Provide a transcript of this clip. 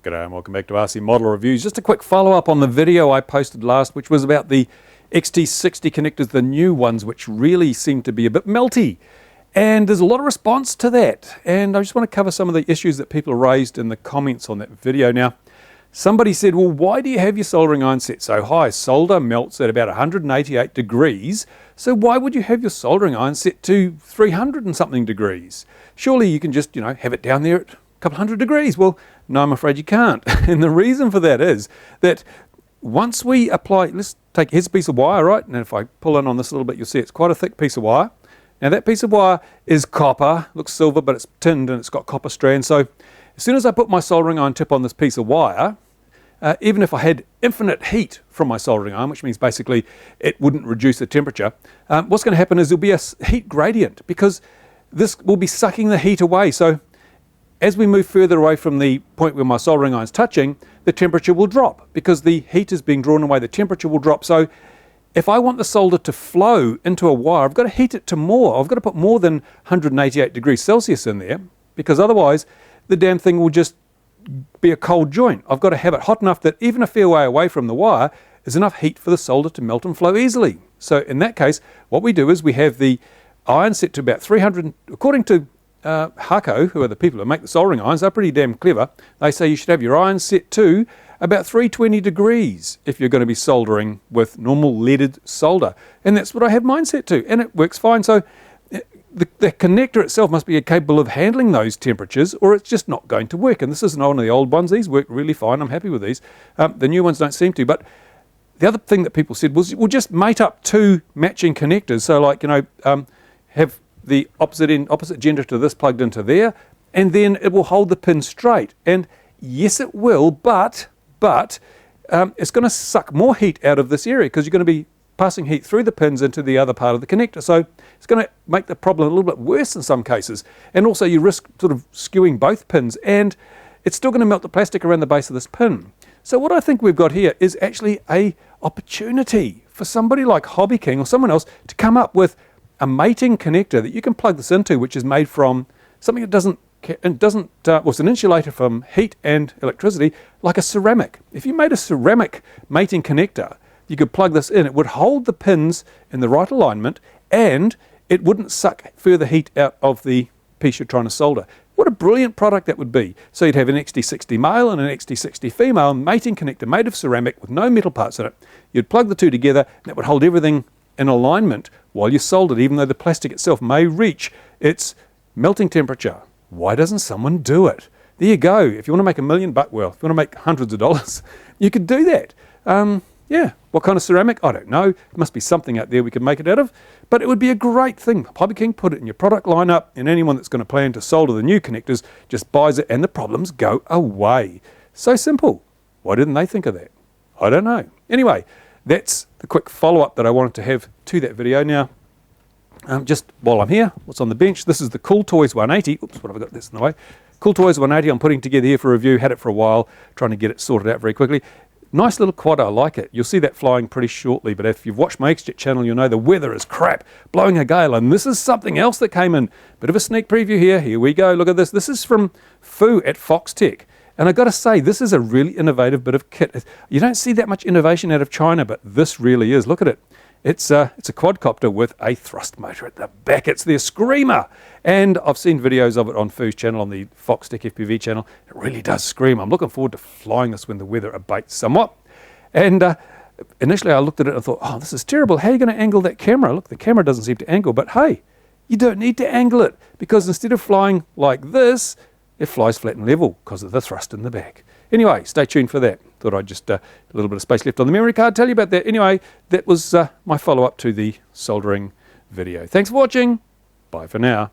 G'day and welcome back to RC Model Reviews. Just a quick follow-up on the video I posted last, which was about the XT60 connectors, the new ones, which really seem to be a bit melty. And there's a lot of response to that. And I just want to cover some of the issues that people raised in the comments on that video. Now, somebody said, well, why do you have your soldering iron set so high? Solder melts at about 188 degrees. So why would you have your soldering iron set to 300 and something degrees? Surely you can just, have it down there at a couple hundred degrees. Well, no, I'm afraid you can't. And the reason for that is that once we apply, here's a piece of wire, right? And if I pull in on this a little bit, you'll see it's quite a thick piece of wire. Now that piece of wire is copper, looks silver, but it's tinned and it's got copper strands. So as soon as I put my soldering iron tip on this piece of wire, even if I had infinite heat from my soldering iron, which means basically it wouldn't reduce the temperature, what's going to happen is there'll be a heat gradient because this will be sucking the heat away. So as we move further away from the point where my soldering iron is touching, the temperature will drop because the heat is being drawn away, the temperature will drop. So if I want the solder to flow into a wire, I've got to heat it to more. I've got to put more than 188 degrees Celsius in there because otherwise the damn thing will just be a cold joint. I've got to have it hot enough that even a fair way away from the wire is enough heat for the solder to melt and flow easily. So in that case, what we do is we have the iron set to about 300, according to Hako, who are the people who make the soldering irons, they're pretty damn clever. They say you should have your iron set to about 320 degrees if you're going to be soldering with normal leaded solder. And that's what I have mine set to, and it works fine. So the connector itself must be capable of handling those temperatures or it's just not going to work. And this isn't one of the old ones. These work really fine. I'm happy with these. The new ones don't seem to. But the other thing that people said was, we'll just mate up two matching connectors. So like, have the opposite gender to this plugged into there, and then it will hold the pin straight. And yes, it will, but it's going to suck more heat out of this area because you're going to be passing heat through the pins into the other part of the connector. So it's going to make the problem a little bit worse in some cases. And also you risk sort of skewing both pins, and it's still going to melt the plastic around the base of this pin. So what I think we've got here is actually a opportunity for somebody like HobbyKing or someone else to come up with a mating connector that you can plug this into, which is made from something that it's an insulator from heat and electricity, like a ceramic. If you made a ceramic mating connector, you could plug this in. It would hold the pins in the right alignment and it wouldn't suck further heat out of the piece you're trying to solder. What a brilliant product that would be. So you'd have an XT60 male and an XT60 female mating connector made of ceramic with no metal parts in it. You'd plug the two together and that would hold everything in alignment while you soldered, even though the plastic itself may reach its melting temperature. Why doesn't someone do it? There you go. If you want to make $1 million, well, if you want to make hundreds of dollars, you could do that. Yeah, what kind of ceramic? I don't know. There must be something out there we could make it out of, but it would be a great thing. HobbyKing, put it in your product lineup, and anyone that's going to plan to solder the new connectors just buys it and the problems go away. So simple. Why didn't they think of that? I don't know. Anyway, that's the quick follow-up that I wanted to have to that video. Now, just while I'm here, what's on the bench? This is the Cool Toys 180. Oops, what have I got this in the way? Cool Toys 180 I'm putting together here for review. Had it for a while, trying to get it sorted out very quickly. Nice little quad, I like it. You'll see that flying pretty shortly, but if you've watched my XT channel, you'll know the weather is crap, blowing a gale, and this is something else that came in. Bit of a sneak preview here. Here we go. Look at this. This is from Fu at Foxtech. And I've got to say, this is a really innovative bit of kit. You don't see that much innovation out of China, but this really is. Look at it. It's a quadcopter with a thrust motor at the back. It's their screamer. And I've seen videos of it on Fu's channel, on the Foxtech FPV channel. It really does scream. I'm looking forward to flying this when the weather abates somewhat. And initially I looked at it and thought, oh, this is terrible. How are you going to angle that camera? Look, the camera doesn't seem to angle. But hey, you don't need to angle it because instead of flying like this, it flies flat and level because of the thrust in the back. Anyway, stay tuned for that. Thought I'd just, a little bit of space left on the memory card, tell you about that. Anyway, that was my follow-up to the soldering video. Thanks for watching. Bye for now.